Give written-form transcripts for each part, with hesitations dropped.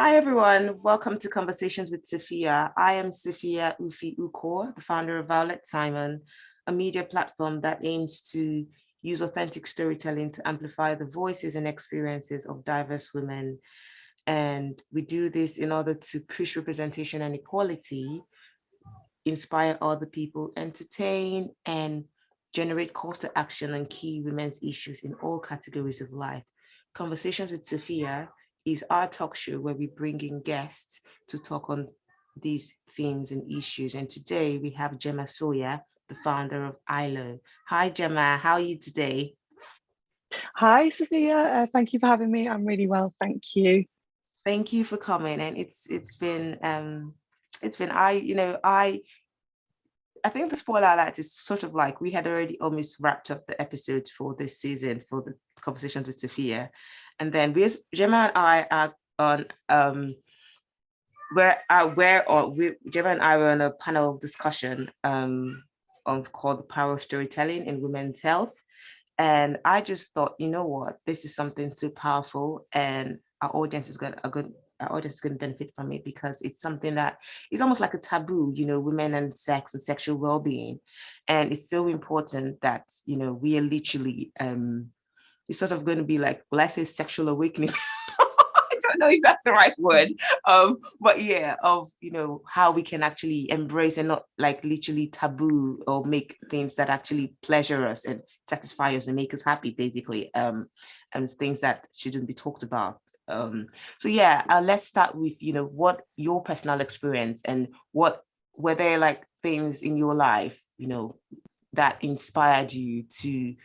Hi, everyone. Welcome to Conversations with Sophia. I am Sophia Ufi Ukor, the founder of Violet Simon, a media platform that aims to use authentic storytelling to amplify the voices and experiences of diverse women. And we do this in order to push representation and equality, inspire other people, entertain, and generate calls to action on key women's issues in all categories of life. Conversations with Sophia is our talk show where we bring in guests to talk on these themes and issues. And today we have Jemma Sawyer, the founder of ILOH. Hi, Jemma. How are you today? Hi, Sophia. Thank you for having me. I'm really well, thank you. Thank you for coming. And it's been I think the spoiler alert is sort of like we had already almost wrapped up the episode for this season for the conversations with Sophia, and then Gemma and I are on Gemma and I were on a panel discussion called the power of storytelling in women's health, and I just thought, you know what, this is something too powerful, and our audience is going to benefit from it because it's something that is almost like a taboo, women and sex and sexual well-being. And it's so important that, we are literally, it's sort of going to be like, well, I say sexual awakening. I don't know if that's the right word. But yeah, of, how we can actually embrace and not like literally taboo or make things that actually pleasure us and satisfy us and make us happy, basically. And things that shouldn't be talked about. So yeah, let's start with what your personal experience and what were there like things in your life that inspired you to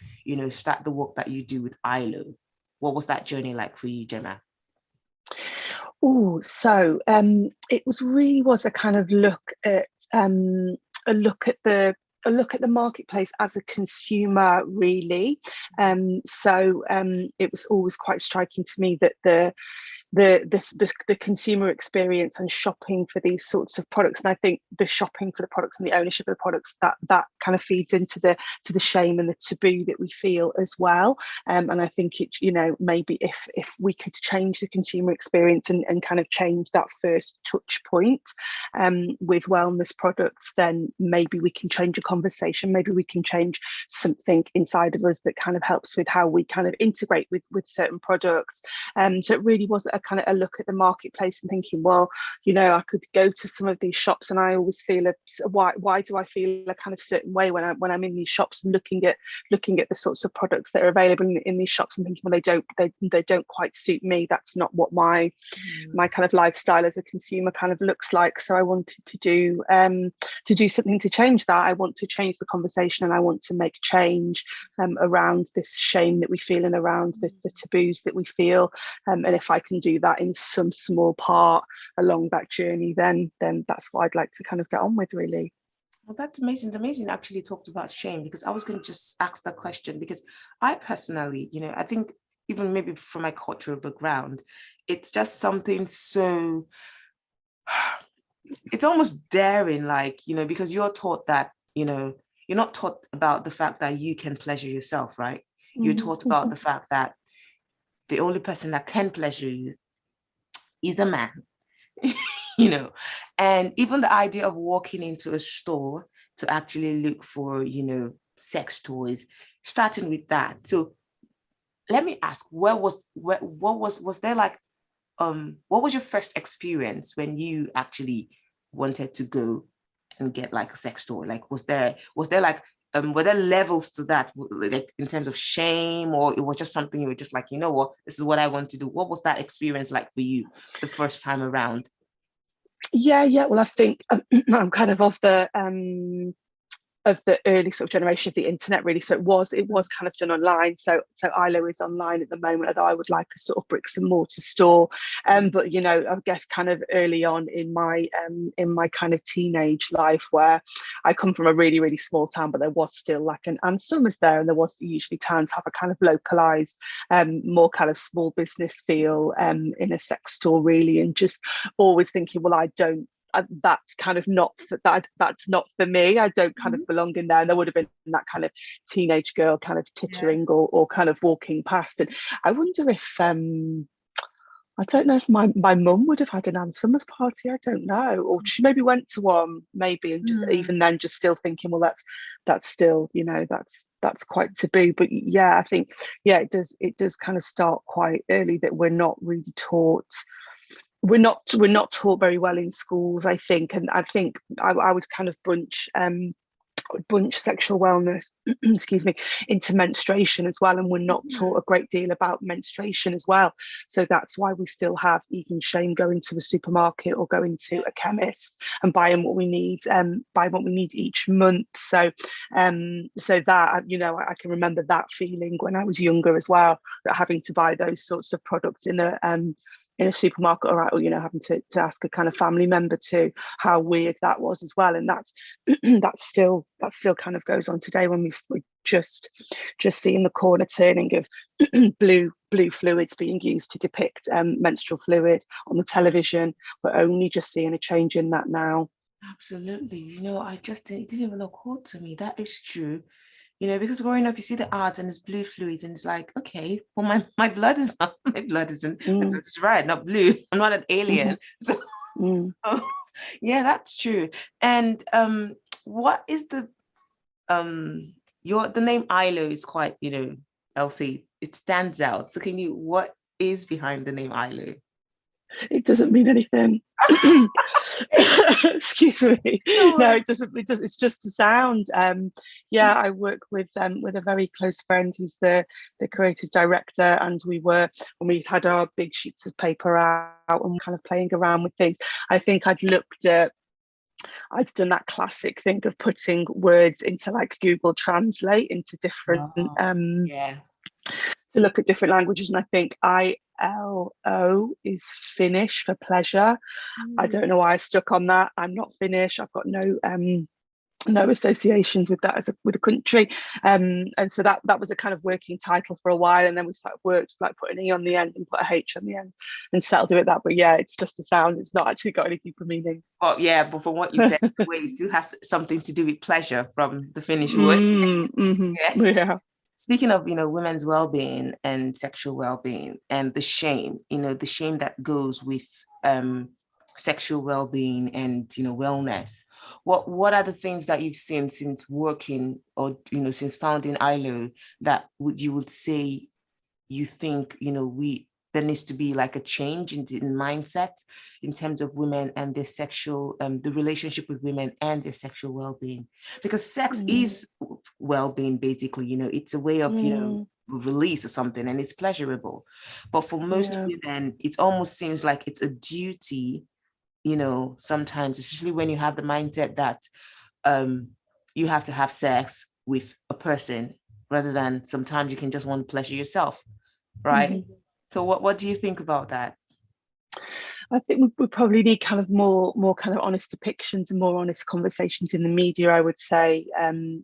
start the work that you do with ILOH. What was that journey like for you, Jemma? Oh, so it was a kind of a look at the marketplace as a consumer, really. It was always quite striking to me that the consumer experience and shopping for these sorts of products, and I think the shopping for the products and the ownership of the products, that kind of feeds into the shame and the taboo that we feel as well. And I think it, maybe if we could change the consumer experience and kind of change that first touch point with wellness products, then maybe we can change a conversation, maybe we can change something inside of us that kind of helps with how we kind of integrate with certain products. So it really was a kind of a look at the marketplace and thinking, well, I could go to some of these shops and I always feel why do I feel a kind of certain way when I'm in these shops and looking at the sorts of products that are available in these shops and thinking, well, they don't quite suit me. That's not what my kind of lifestyle as a consumer kind of looks like. So I wanted to do something to change that. I want to change the conversation and I want to make change around this shame that we feel and around the taboos that we feel. And if I can do that in some small part along that journey, then that's what I'd like to kind of get on with, really. Well, that's amazing. It's amazing you actually talked about shame, because I was going to just ask that question, because I personally, I think even maybe from my cultural background, it's just something so, it's almost daring, like, because you're taught that, you're not taught about the fact that you can pleasure yourself, right? You're taught about the fact that the only person that can pleasure you is a man. And even the idea of walking into a store to actually look for, sex toys, starting with that. So let me ask, what was there like, what was your first experience when you actually wanted to go and get like a sex toy? Like, was there like, were there levels to that, like in terms of shame, or it was just something you were just like, what, this is what I want to do? What was that experience like for you the first time around? Yeah. Well, I think I'm kind of the early sort of generation of the internet, really. So it was kind of done online. So ILOH is online at the moment, although I would like a sort of bricks and mortar store. But I guess kind of early on in my kind of teenage life, where I come from a really, really small town, but there was still like and summer's there, and there was usually towns have a kind of localized, more kind of small business feel in a sex store, really, and just always thinking, well, that's kind of not that's not for me. I don't kind of belong in there. And there would have been that kind of teenage girl kind of tittering or kind of walking past. And I wonder if I don't know if my mum would have had an Ann Summers party. I don't know, or she maybe went to one, maybe, and just Hmm. even then, just still thinking, well, that's still, that's quite taboo. But yeah, I think it does kind of start quite early that we're not really taught. We're not taught very well in schools, I think, and I think I would kind of bunch sexual wellness excuse me, into menstruation as well, and we're not taught a great deal about menstruation as well. So that's why we still have even shame going to a supermarket or going to a chemist and buying what we need, each month. So that, I can remember that feeling when I was younger as well, that having to buy those sorts of products in a supermarket, or having to ask a kind of family member to, how weird that was as well. And that's that still kind of goes on today, when we just seeing the corner turning of blue fluids being used to depict menstrual fluid on the television. We're only just seeing a change in that now. Absolutely. It didn't even occur to me. That is true. Because growing up, you see the ads and it's blue fluids, and it's like, okay, well, my blood is not, my Mm, blood is red, not blue. I'm not an alien. mhm, So, mm. yeah, that's true. And what is the name ILO is quite, LT. It stands out. So what is behind the name ILO? It doesn't mean anything. Excuse me. No No, worries. it doesn't. It's just a sound. Yeah, I work with a very close friend who's the creative director, and when we had our big sheets of paper out and kind of playing around with things. I think I'd done that classic thing of putting words into like Google Translate into different Oh, yeah. to look at different languages, and I think ILO is Finnish for pleasure. I Mm. don't know why I stuck on that. I'm not Finnish. I've got no associations with that with a country, and so that was a kind of working title for a while, and then we started worked like put an E on the end and put a H on the end and settled with that. But yeah, it's just a sound. It's not actually got any deeper meaning. Oh, yeah, but from what you've said, the way it still has something to do with pleasure from the Finnish word. Yeah. Yeah. Speaking of, women's well-being and sexual well-being and the shame, the shame that goes with um sexual well-being and wellness. What are the things that you've seen since working, or since founding ILO, that you would say you think there needs to be like a change in mindset in terms of women and their sexual the relationship with women and their sexual well-being, because sex Mm, is well-being, basically. It's a way of mm, release or something, and it's pleasurable. But for most yeah. women, it almost seems like it's a duty, sometimes, especially when you have the mindset that um you have to have sex with a person, rather than sometimes you can just want to pleasure yourself, right? Mhm. So what do you think about that? I think we probably need kind of more kind of honest depictions and more honest conversations in the media. I would say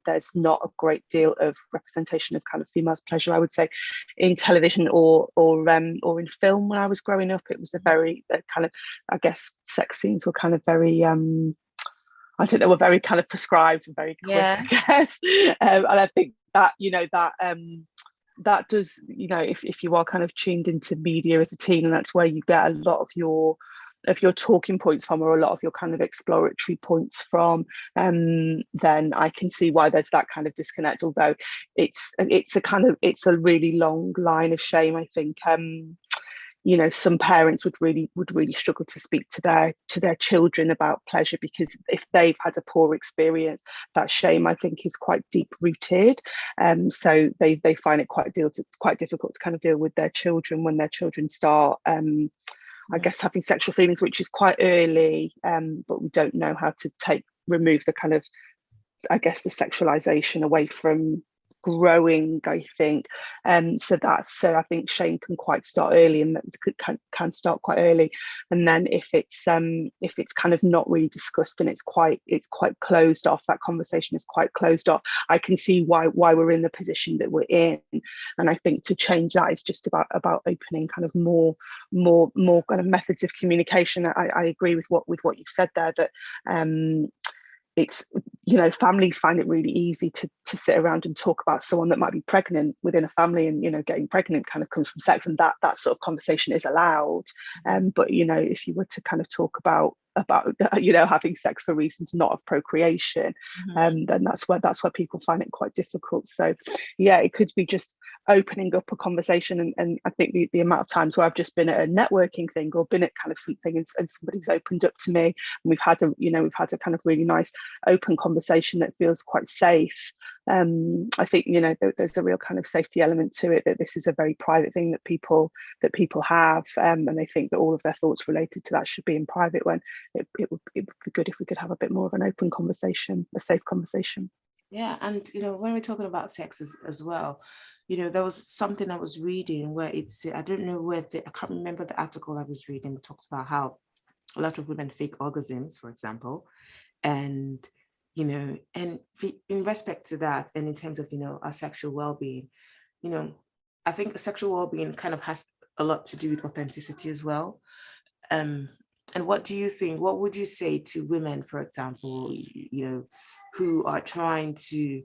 there's not a great deal of representation of kind of females' pleasure, I would say, in television or in film. When I was growing up, it was a very kind of, I guess, sex scenes were kind of very I don't know, were very kind of prescribed and very quick, Yeah. I guess. And I think that that does, if you are kind of tuned into media as a teen, and that's where you get a lot of your talking points from, or a lot of your kind of exploratory points from, then I can see why there's that kind of disconnect. Although it's a really long line of shame, I think. Some parents would really struggle to speak to their children about pleasure, because if they've had a poor experience, that shame, I think, is quite deep rooted. So they find it quite difficult to kind of deal with their children when their children start I guess having sexual feelings, which is quite early, but we don't know how to remove the kind of, I guess, the sexualization away from growing, I think. So I think shame can quite start early, and can start quite early. And then if it's kind of not really discussed, and it's quite closed off, that conversation is quite closed off, I can see why we're in the position that we're in. And I think to change that is just about opening kind of more kind of methods of communication. I agree with what you've said there, that it's, you know, families find it really easy to sit around and talk about someone that might be pregnant within a family, and, you know, getting pregnant kind of comes from sex, and that sort of conversation is allowed. But, you know, if you were to kind of talk about you know, having sex for reasons not of procreation, then that's where people find it quite difficult. So yeah, it could be just opening up a conversation, and I think the amount of times where I've just been at a networking thing or been at kind of something, and somebody's opened up to me, and we've had a kind of really nice open conversation that feels quite safe. I think, you know, there's a real kind of safety element to it, that this is a very private thing that people have, and they think that all of their thoughts related to that should be in private, when it would be good if we could have a bit more of an open conversation, a safe conversation. Yeah, and you know, when we're talking about sex as well, you know, there was something I was reading where it's, I don't know where I can't remember the article I was reading. It talks about how a lot of women fake orgasms, for example, and you know, and in respect to that, and in terms of, you know, our sexual well-being, you know, I think sexual well-being kind of has a lot to do with authenticity as well. And what do you think? What would you say to women, for example, you know, who are trying to,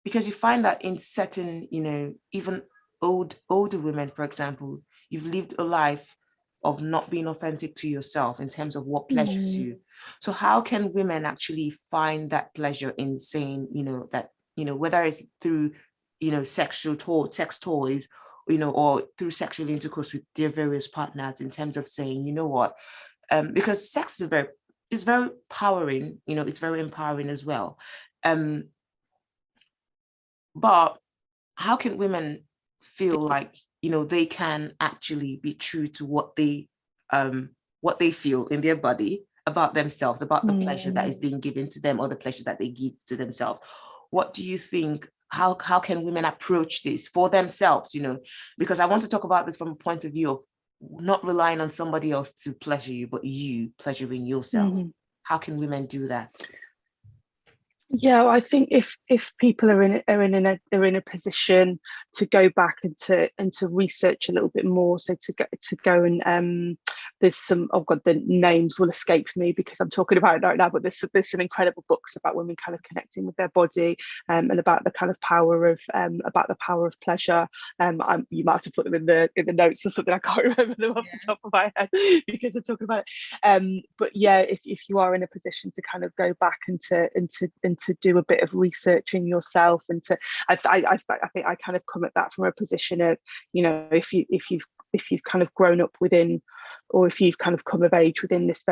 because you find that in certain, you know, even older women, for example, you've lived a life of not being authentic to yourself in terms of what pleasures you. So how can women actually find that pleasure in saying, you know, that, you know, whether it's through, you know, sex toys, you know, or through sexual intercourse with their various partners, in terms of saying, you know what, because sex is very empowering, you know, it's very empowering as well. But how can women feel like, you know, they can actually be true to what they feel in their body about themselves, about the pleasure that is being given to them, or the pleasure that they give to themselves? What do you think? How can women approach this for themselves? You know, because I want to talk about this from a point of view of not relying on somebody else to pleasure you, but you pleasuring yourself. How can women do that? Yeah, well, I think if people are in a position to go back and to research a little bit more, so to go and there's some, oh god, the names will escape me because I'm talking about it right now, but there's some incredible books about women kind of connecting with their body, and about the kind of power of pleasure. You might have to put them in the notes or something. I can't remember them off the top of my head because I'm talking about it. But yeah, if you are in a position to kind of go back and to do a bit of researching yourself, and I think I kind of come at that from a position of, you know, if you've kind of grown up within, or if you've kind of come of age within this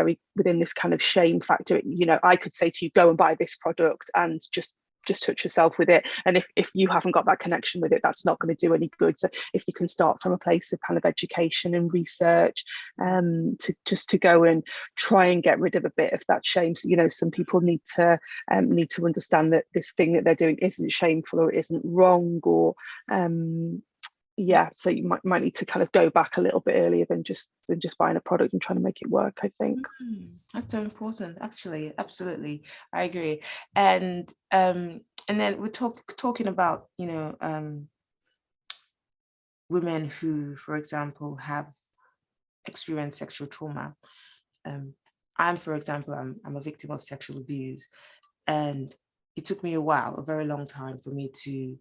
kind of shame factor, you know, I could say to you, go and buy this product and just touch yourself with it, and if you haven't got that connection with it, that's not going to do any good. So if you can start from a place of kind of education and research, to go and try and get rid of a bit of that shame. So, you know, some people need to understand that this thing that they're doing isn't shameful, or isn't wrong, or yeah, so you might need to kind of go back a little bit earlier than just buying a product and trying to make it work, I think. That's so important, actually. Absolutely, I agree. And then we're talking about, you know, women who, for example, have experienced sexual trauma. I'm, for example, I'm a victim of sexual abuse, and it took me a while, a very long time, for me to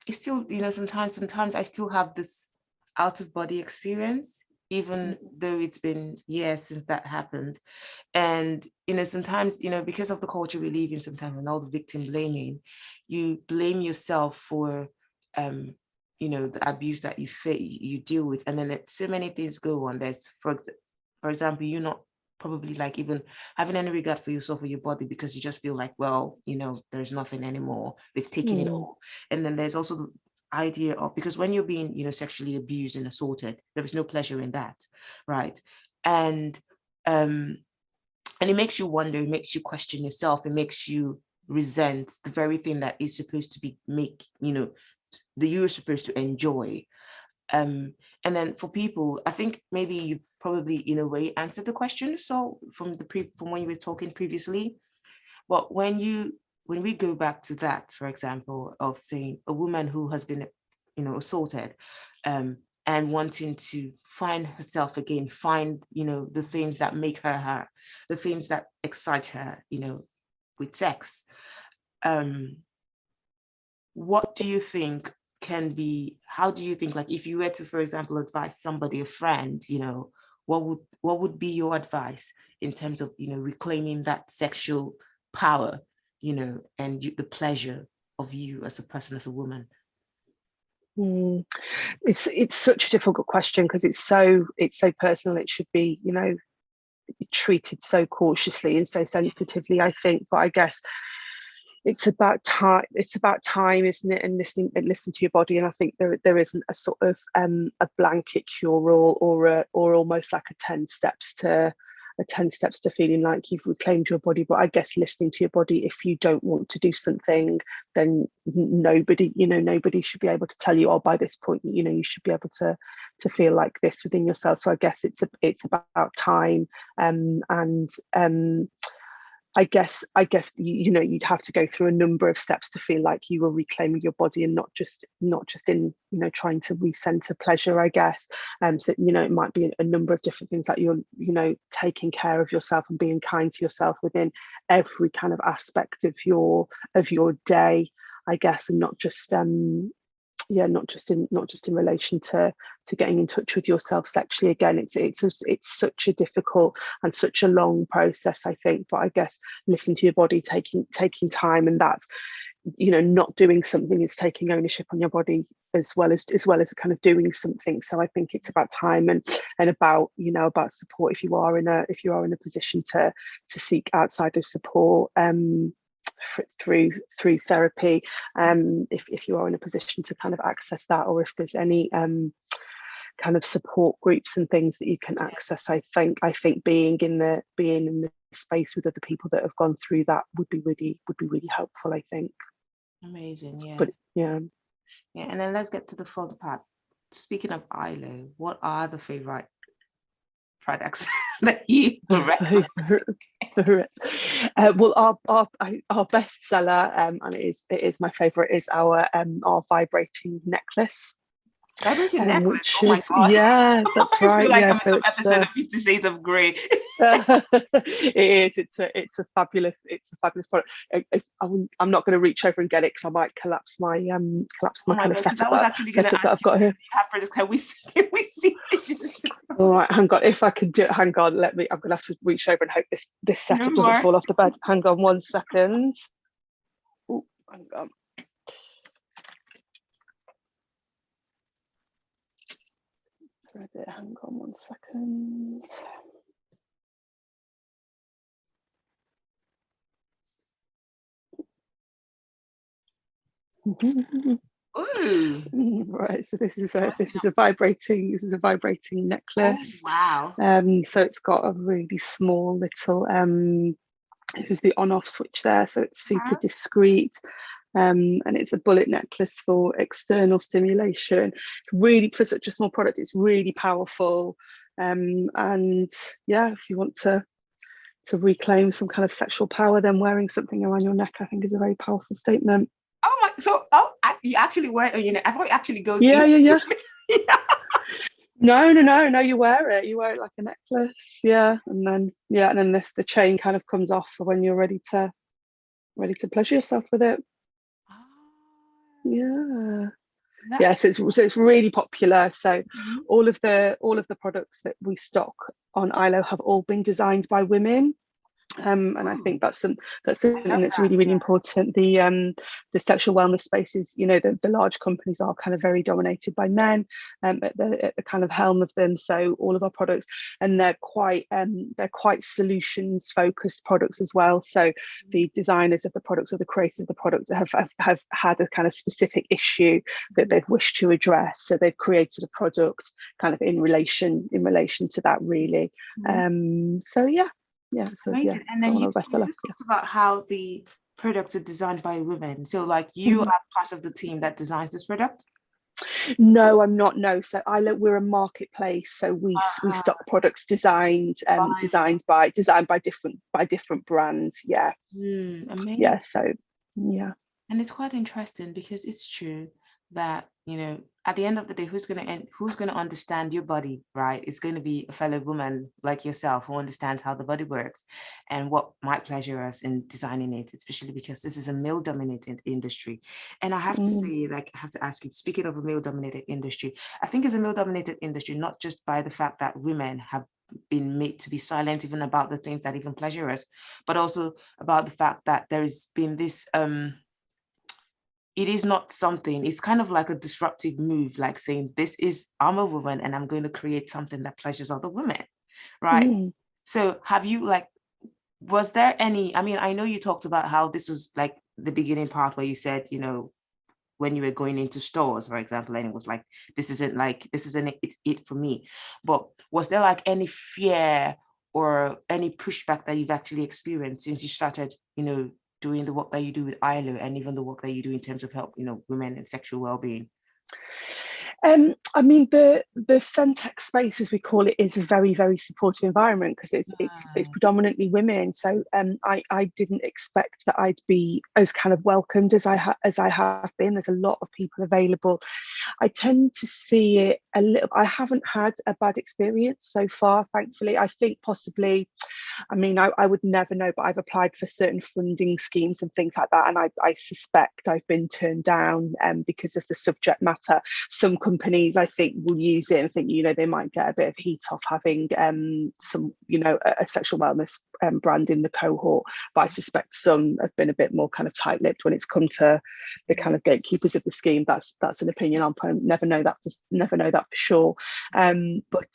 it's still, you know, sometimes I still have this out of body experience, even though it's been years since that happened. And, you know, sometimes, you know, because of the culture we live in sometimes, and all the victim blaming, you blame yourself for, you know, the abuse that you deal with. And then so many things go on. There's, for example, you're not probably like even having any regard for yourself or your body, because you just feel like, well, you know, there's nothing anymore. They've taken it all. And then there's also the idea of, because when you're being, you know, sexually abused and assaulted, there is no pleasure in that, right? And it makes you wonder, it makes you question yourself, it makes you resent the very thing that is supposed to be you know, that you're supposed to enjoy. And then for people, I think maybe you probably in a way answered the question, so from when you were talking previously. But when we go back to that, for example, of saying a woman who has been, you know, assaulted, and wanting to find herself again, find, the things that make her her, the things that excite her, with sex. What do you think how do you think, like, if you were to, for example, advise somebody, a friend, what would be your advice in terms of, reclaiming that sexual power, and the pleasure of you as a person, as a woman? It's such a difficult question, because it's so personal. It should be, treated so cautiously and so sensitively, I think. But I guess it's about time, isn't it? And listen to your body. And I think there isn't a sort of a blanket cure all, or almost like a 10 steps to feeling like you've reclaimed your body. But I guess listening to your body. If you don't want to do something, then nobody should be able to tell you, oh, by this point, you should be able to feel like this within yourself. So I guess it's about time. I guess you'd have to go through a number of steps to feel like you were reclaiming your body, and not just in trying to recenter pleasure, I guess. So it might be a number of different things, like you're taking care of yourself and being kind to yourself within every kind of aspect of your day, I guess, and not just in relation to getting in touch with yourself sexually. Again, it's such a difficult and such a long process, I think. But I guess listen to your body, taking time, and that's not doing something is taking ownership on your body, as well as kind of doing something. So I think it's about time, and about about support if you are in a position to seek outside of support, through therapy, if you are in a position to kind of access that, or if there's any kind of support groups and things that you can access. I think being in the space with other people that have gone through that would be really helpful, I think. Amazing. Yeah. But yeah, and then let's get to the fun part. Speaking of ILO, what are the favorite products that you recommend? Well, our bestseller, and it is my favorite, is our vibrating necklace. Vibrating necklace. Which oh my is, God. yeah, that's right. I feel like yeah, I'm so in some episode of 50 Shades of Grey. It is. It's a fabulous product. I'm not going to reach over and get it, because I might collapse my kind of setup. I was actually going to ask I've got here. Can we see? All right, hang on. If I can do it, hang on. I'm going to have to reach over and hope this setup doesn't fall off the bed. Hang on 1 second. Ooh, hang on. Hang on 1 second. Ooh. Right, so this is a vibrating necklace. Oh, wow. So it's got a really small little this is the on-off switch there, so it's super discreet. And it's a bullet necklace for external stimulation. Really, for such a small product, it's really powerful. And yeah, if you want to reclaim some kind of sexual power, then wearing something around your neck, I think, is a very powerful statement. Oh my! So, you actually wear it on your neck? I thought it actually goes. Yeah. yeah. No. You wear it. You wear it like a necklace. Yeah, and then the chain kind of comes off for when you're ready to pleasure yourself with it. Yeah. So it's really popular. So all of the products that we stock on ILO have all been designed by women. And I think that's something that's really important. The sexual wellness spaces, the large companies are kind of very dominated by men at the kind of helm of them. So all of our products, and they're quite solutions focused products as well. So the designers of the products, or the creators of the products, have had a kind of specific issue that they've wished to address. So they've created a product kind of in relation to that, really. So yeah. And then you talked about how the products are designed by women. So, like, you are part of the team that designs this product? No, I'm not. No, so we're a marketplace. So we stock products designed by different brands. Yeah. Amazing. Yeah. So yeah. And it's quite interesting, because it's true that you know, at the end of the day, who's going to understand your body, right? It's going to be a fellow woman like yourself who understands how the body works and what might pleasure us in designing it, especially because this is a male dominated industry. And I have to say, like, I have to ask you, speaking of a male dominated industry, I think it's a male dominated industry, not just by the fact that women have been made to be silent even about the things that even pleasure us, but also about the fact that there has been this it is not something, it's kind of like a disruptive move, like saying, this is, I'm a woman and I'm going to create something that pleasures other women, right? So have you, like, was there any, I mean, I know you talked about how this was like the beginning part where you said, you know, when you were going into stores, for example, and it was like, this isn't it for me. But was there like any fear or any pushback that you've actually experienced since you started, you know, doing the work that you do with ILO and even the work that you do in terms of help, you know, women and sexual well-being? I mean, the femtech space, as we call it, is a very, very supportive environment because it's predominantly women. So I didn't expect that I'd be as kind of welcomed as I have been. There's a lot of people available. I tend to see it a little. I haven't had a bad experience so far, thankfully. I think possibly, I mean, I would never know, but I've applied for certain funding schemes and things like that, and I suspect I've been turned down because of the subject matter. Some companies, I think, will use it and think, you know, they might get a bit of heat off having some, you know, a sexual wellness brand in the cohort, but I suspect some have been a bit more kind of tight-lipped when it's come to the kind of gatekeepers of the scheme. That's an opinion. I'll never know that for sure. But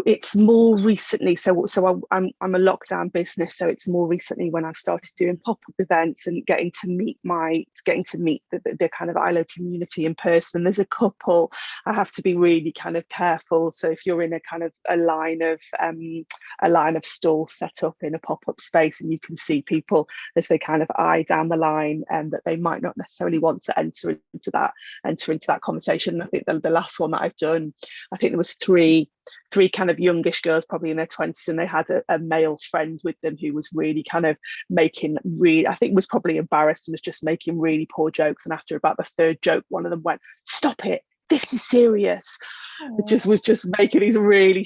it's more recently, so I'm a lockdown business, so it's more recently when I've started doing pop-up events and getting to meet the kind of ILO community in person. There's a couple I have to be really kind of careful. So if you're in a kind of a line of stalls set up in a pop-up space and you can see people as they kind of eye down the line and that they might not necessarily want to enter into that conversation. And I think the last one that I've done, I think there was three kind of youngish girls, probably in their 20s, and they had a male friend with them who was really kind of I think was probably embarrassed and was just making really poor jokes. And after about the third joke, one of them went, "Stop it, this is serious." It was just making these really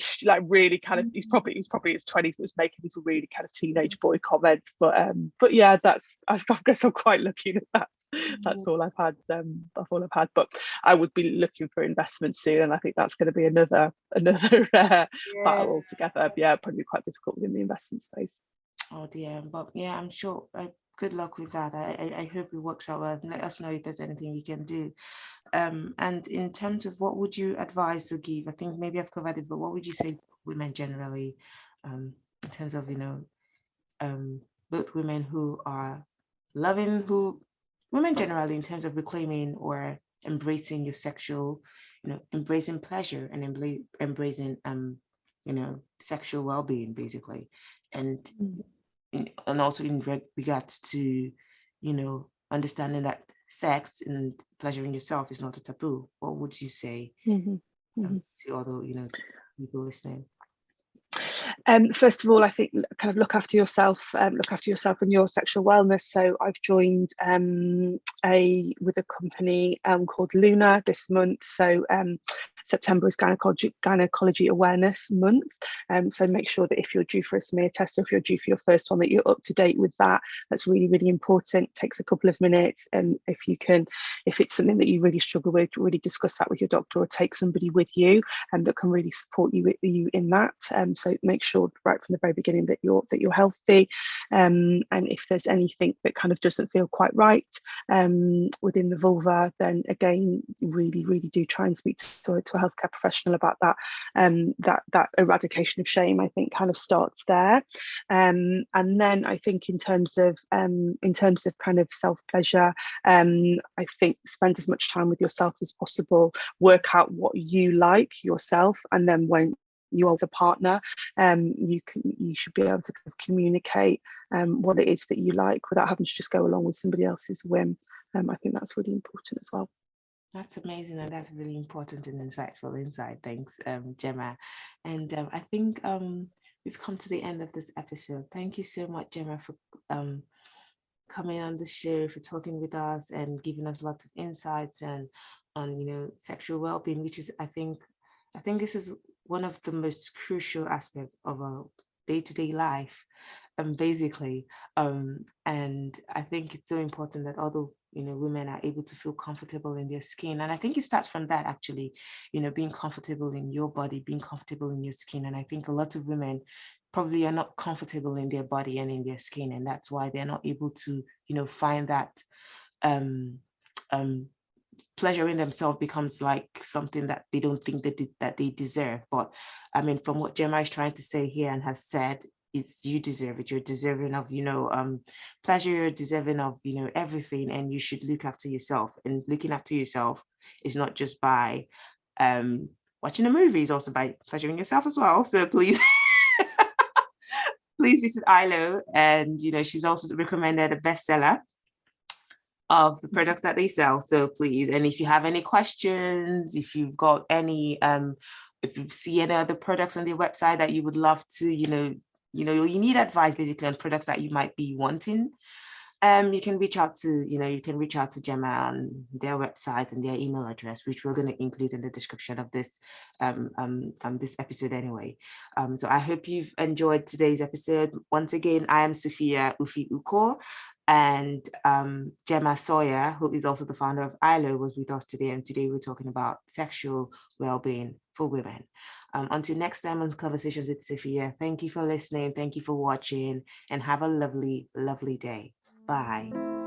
kind of, he's probably in his 20s, but was making these really kind of teenage boy comments. But yeah, I guess I'm quite lucky that that's all I've had. But I would be looking for investment soon, and I think that's going to be another battle altogether. Yeah, probably quite difficult within the investment space. Oh dear, but yeah, I'm sure. Good luck with that. I hope it works out well. Let us know if there's anything we can do. And in terms of what would you advise or give? I think maybe I've covered it, but what would you say to women generally, in terms of, you know, both women who are women generally in terms of reclaiming or embracing your sexual, you know, embracing pleasure and embracing, you know, sexual well-being basically, and also in regards to, you know, understanding that sex and pleasuring yourself is not a taboo. What would you say to other, you know, to people listening? First of all, I think kind of look after yourself and your sexual wellness. So I've joined with a company called Luna this month. So September is gynecology awareness month. So make sure that if you're due for a smear test or if you're due for your first one, that you're up to date with that. That's really, really important. It takes a couple of minutes. And if it's something that you really struggle with, really discuss that with your doctor or take somebody with you and that can really support you in that. So make sure right from the very beginning that you're healthy. And if there's anything that kind of doesn't feel quite right within the vulva, then again, really, really do try and speak to a healthcare professional about that. That eradication of shame, I think, kind of starts there. And then I think in terms of kind of self-pleasure, I think spend as much time with yourself as possible, work out what you like yourself, and then when you are the partner, you should be able to kind of communicate what it is that you like without having to just go along with somebody else's whim. I think that's really important as well. That's amazing, and that's really important and insightful insight. Thanks, Jemma. And I think we've come to the end of this episode. Thank you so much, Jemma, for coming on the show, for talking with us and giving us lots of insights and on, sexual well-being, which is, I think this is one of the most crucial aspects of our day-to-day life, basically. And I think it's so important that although women are able to feel comfortable in their skin, and I think it starts from that, actually, being comfortable in your body, being comfortable in your skin. And I think a lot of women probably are not comfortable in their body and in their skin, and that's why they're not able to find that um um pleasure in themselves becomes like something that they don't think that they deserve. But I mean, from what Gemma is trying to say here and has said, it's, you deserve it. You're deserving of pleasure. You're deserving of everything, and you should look after yourself. And looking after yourself is not just by watching a movie, it's also by pleasuring yourself as well. So please please visit ILOH. And she's also recommended a bestseller of the products that they sell. So please, and if you have any questions, if you've got any if you see any other products on their website that you would love to you need advice basically on products that you might be wanting, you can reach out to Jemma on their website and their email address, which we're going to include in the description of this this episode anyway. So I hope you've enjoyed today's episode. Once again, I am Sophia Ufi Uko, and Jemma Sawyer, who is also the founder of ILOH, was with us today. And today we're talking about sexual well-being for women. Until next time on Conversations with Sophia, thank you for listening. Thank you for watching, and have a lovely, lovely day. Bye.